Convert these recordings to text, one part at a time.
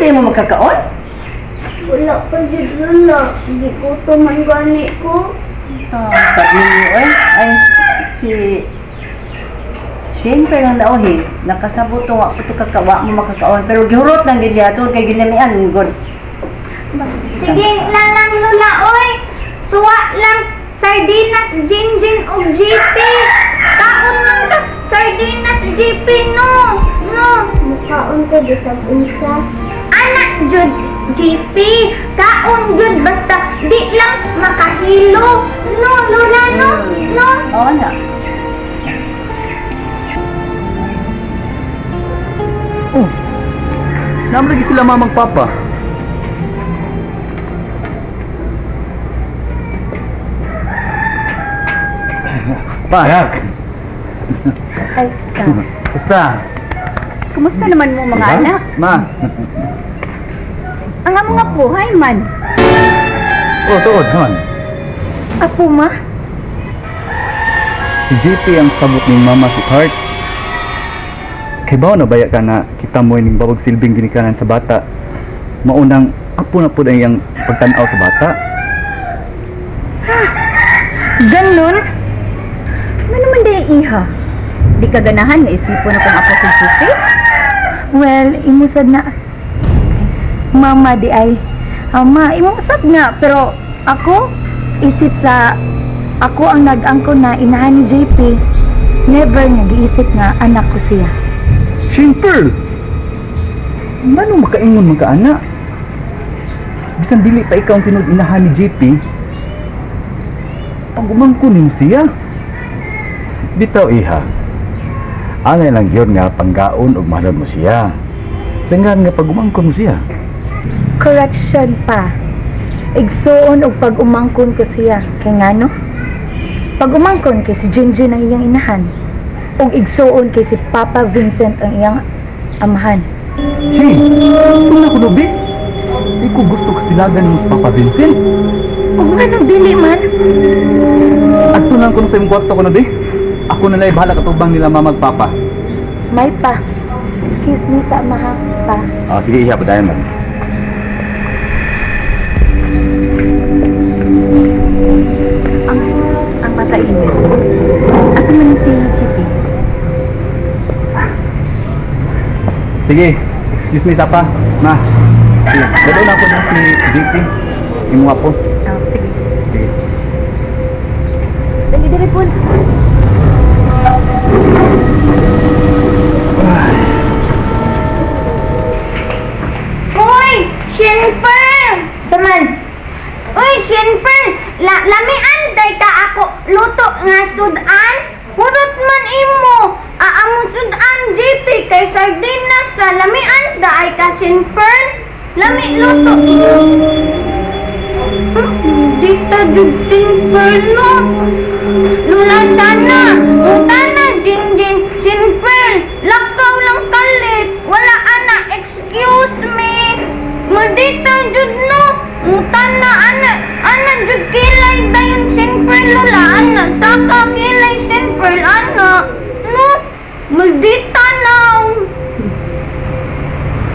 pa mo magkakaon? Wala pa dyan, Lola. Hindi ko tuman gani ko. Sabi niyo ay si siyempre lang nauhi, nakasabot to ako ito kakawa mo makakaon, pero gihurot lang din yato, kay ginamian, good. Sige lang, Lola, oy! Suwa lang, sardinas, Jinjin, o GP! Kaon lang ka, sardinas, GP, no! No! Makaon ka di sa unsa? Anak, Jud, GP! Kaon, Jud, basta di lang makahilo! No, Lola, no! No! Oo na. Oh, naman lagi sila mamang papa. Pa, anak. Ay, Basta. kumusta naman mo mga Diba? anak? Ma. Ang amo nga po, hi man. Oh, tuod, man. Apo ma? Si JP ang sabot ni mama si Heart. Kay ba na baya ka na kita mo ning babag silbing ginikanan sa bata. Maunang apo na po na iyang pagtanaw sa bata. Ganon? Nga naman day iha. Di ka ganahan na isipon na kung ako si Susi? Well, imusad na. Mama di ay. Ama, imusad nga. Pero ako, isip sa ako ang nag-angko na inahan ni JP. Never nag-iisip nga anak ko siya. Simple! Manong makaingon man ka, anak? Bisan dili pa ikaw ang tinod-inahan ni JP, pag umangkunin siya. Bitaw, iha. Angay lang yun nga panggaon o mahalad mo siya. Sanggan nga pag umangkon mo siya. Correction pa. Igsuon og pag umangkon ko siya. Kay ngano? Pag umangkon kay si Jinjin ang iyang inahan. Og igsuon kay si Papa Vincent ang iyang amahan. Hey, kung ako no, be? Di ko gusto kasilagan mo sa Papa Vincent. Og nga nang dili man. At tunan ko sa imong kwarto ko na, be. Ako na lang bahala katubang nila mamag papa. May pa. Excuse me sa amahan pa. Ah, sige, iha, padayan man. Ang matainit. Asa man si Chippy? Sige, excuse me, Sapa. Ma, sige, dalo na ako na si JP. Yung po. Oh, sige. Sige. Dali po. Uy! Shinper! Saman! Uy, Shinper! Lamian day ka ako luto nga sudan? Purot man imo! Aamong sudan, JP, kay sardinas sa lamian da ay ka, Shinper! Lami luto! Dita jud Shinper, no? Lula sana! Utana, Jinjin! Shinper! Lakaw lang kalit! Wala ana! Excuse me! Maldita jud, no? Utana, ana jud kilay dayon Shinper, Lula! Ana, saka kilay Shinper, ana! No? Maldita now!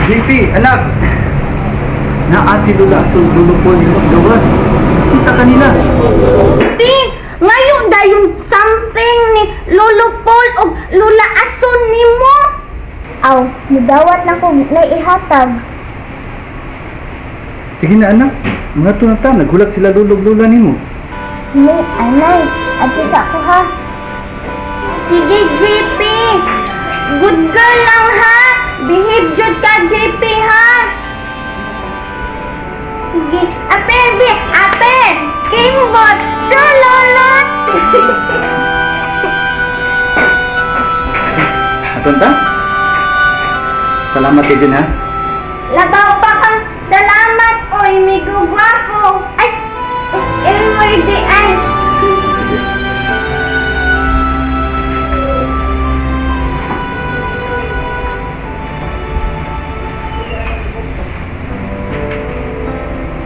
JP, anak! Naasi lula sa lulupol ni Mas Gawas. Sita kanila. Ti, ngayon dayon something ni Lolo Paul o Lula Ason ni mo. Aw, mudawat na ko naihatag. Sige na, anak. Mga tunata, naghulat sila lulog-lula ni mo. Ni, anay, ato sa ako ha. Sige, JP. Good girl lang ha. Behave jud ka, JP ha. Sige, ape, kimbot, chololot. Atunta? Salamat kayo dyan, ha? Labaw pa kang salamat, oy, migo gwapo. Ay, Elmoy di ay.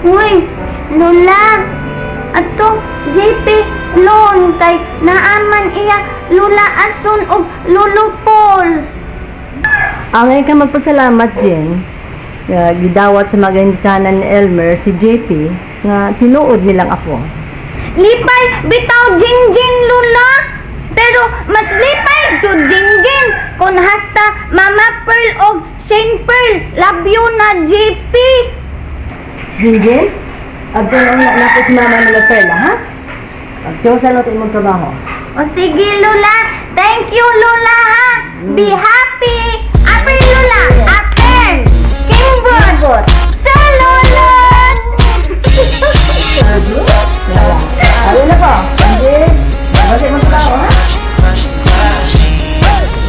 Uy, Lola, ato, JP, loan kay naaman iya Lula Ason o Lolo Paul. Angay ka magpasalamat, Jen. Gidawat sa mga ginikanan ni Elmer si JP nga tinuod nilang ako. Lipay, bitaw Jinjin Lula. Pero mas lipay jud Jinjin kung hasta Mama Pearl o Shane Pearl. Love you na JP. Jinjin, agad na na si mama nila Perla, ha? Agtiyosan natin imong trabaho. O sige Lula. Thank you Lula ha. Be happy. Aper Lula. Aper. Kingbot. Salulot. Ano na po? Hindi. Bakit mo tao, ha?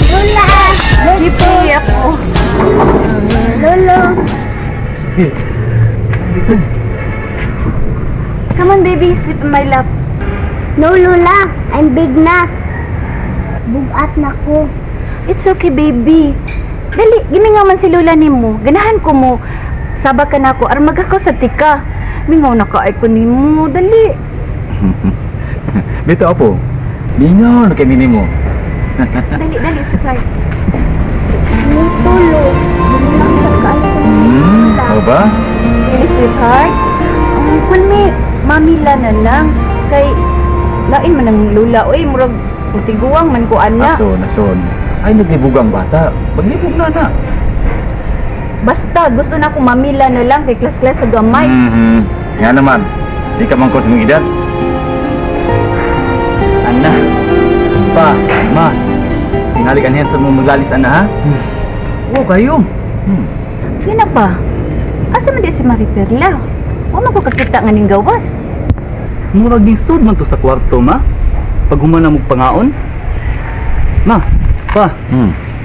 Lula. Hindi ako. Lolo. Come on, baby. Sleep in my lap. No Lula. I'm big na. Bugat na ko. It's okay, baby. Dali, gini nga man si Lola nimo. Ganahan ko mo. Sabak ka na ako. Armag ako sa tika. Mingaw na ka ko nimo. Dali. Bito apo. Mingaw na kami nimo. Dali, supply. Yung tulo. Lang sa kaal ko. ba? Really, sweetheart? Kung may mamila na lang. Kay, lain man ang Lola. Uy, murag, tiguang man ko, ana. Ason. Ay, naglibugang bata. Paglibog na. Basta, gusto na akong mamila na lang kay klas-klas sa gamay. Nga naman. Di ka man ko sa mga edad. Ana. Pa, ma. Tinalik ang hensa mo magalis, ana, ha? Oo, kayo. Yan na pa. Asa man di si Mariperla? Wala ko kakita nga ning gawas. Murag gisod man to sa kwarto, ma. Pag humana mo pangaon. Ma, pa,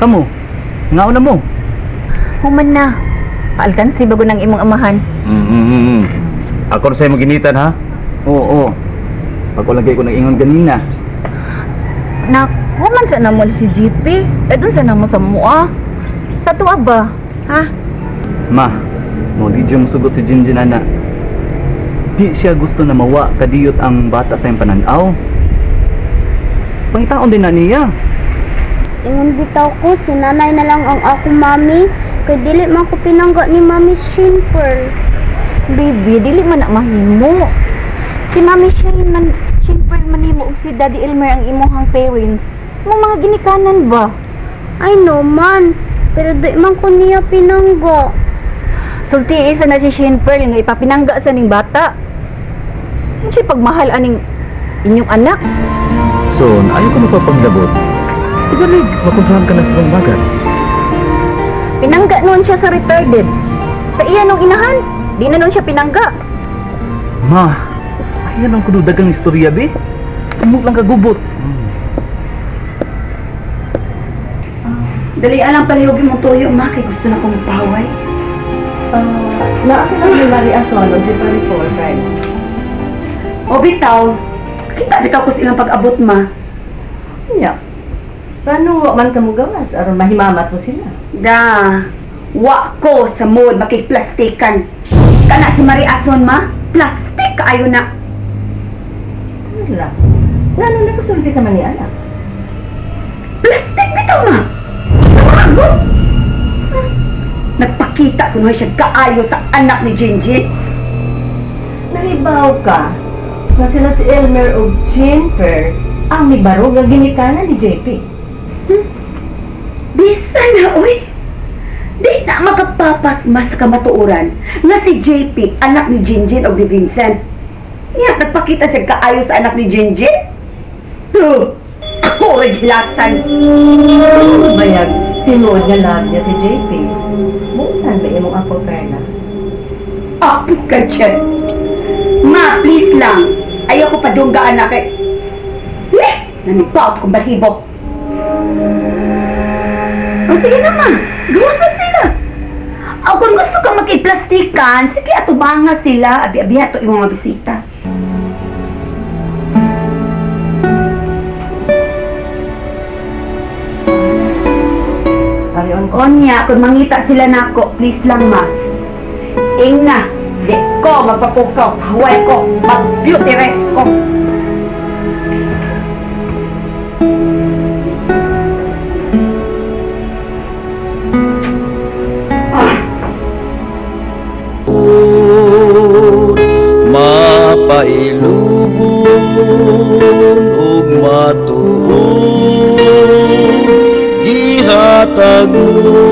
kamo. Ngaon na mo. Human na. Paalkansi bago ng imong amahan. Ako sa'yo maginitan, ha? Oo. Pag lagay ko ng ingon ganina. Nak, human sa namol si GP. Doon sa namo sa mua. Sa tuwa ba? Ha? Ma, mo di diyong sugot si Jinjin, ana. Di siya gusto na mawa kadiyot ang bata sa iyong pananaw. Pangitaon din na niya. Ingon bitaw ko, si nanay na lang ang ako mami. Kay dili man ko pinangga ni Mami Shimper. Baby, dili man na mahimo. Si Mami Shane man, Shimper manimo og si Daddy Elmer ang imuhang parents. Mong mga ginikanan ba? I know man, pero di man ko niya pinangga. Sulti isa na si Shimper nga ipapinangga sa ning bata. Ano siya pagmahal aning inyong anak? Son, ayaw ko mapapanglabot. Igalig, makuntrahan ka na sa bang bagat. Pinangga noon siya sa retarded. Sa iya nung inahan, di na noon siya pinangga. Ma, ayan ang kududagang istorya, be. Tumok lang kagubot. Dali alang palihugin mo tuyo, ma, kay gusto na kong pahaway. Naasa lang yung Maria Solo, si 24, friend. O bitaw, kita bitaw ko silang pag-abot, ma. Yeah. Paano man ka mo gawas? Aron mahimamat mo sila. Da, wa ko sa mood makikplastikan. Kana si Maria Ason, ma, plastik kaayo na. Wala. Lalo na kasulti ka man ni anak. Plastik bitaw, ma. Samago. Nagpakita ko na siya kaayo sa anak ni Jinjin. Nahibaw ka na sila si Elmer o Jennifer ang nibarog na ginikanan ni JP. Bisa na, oy. Di na makapapasmas sa kamatuuran nga si JP, anak ni Jinjin o ni Vincent. Iya, nagpakita siya kaayo sa anak ni Jinjin. Ako rin hilasan. Bayag, tinuod niya lahat niya si JP. Buutan ba imong ako, Perna? Apo ka dyan. Ma, please lang. Ayaw ko padunggaan na kay... Nanipaot kong bahibo. O sige na, ma. Gawas na sila. O kung gusto ka makiplastikan, sige, atubanga sila. Abi-abi ato yung mga bisita. Onya, kung mangita sila nako, please lang, ma. Ing na, di ko magpapukaw, huway ko, mag-beauty rest ko. mailubon ug matuod gihatag mo